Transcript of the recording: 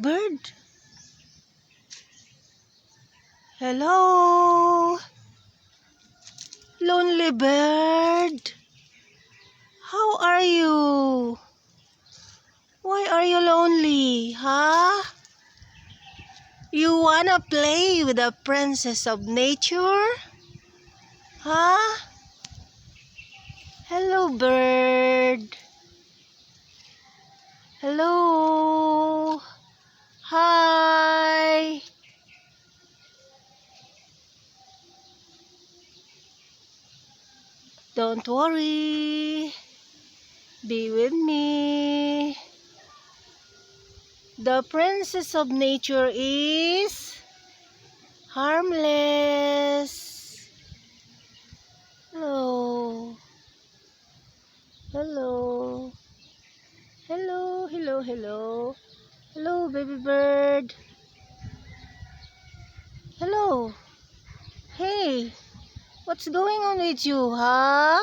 Bird? Hello? Lonely bird? How are you? Why are you lonely, huh? You wanna play with the princess of nature? Huh? Hello, bird. Hello. Hi. Don't worry. Be with me. The princess of nature is harmless. Hello. Hello. Hello, hello, hello. Hello, baby bird. Hello. Hey, what's going on with you, huh?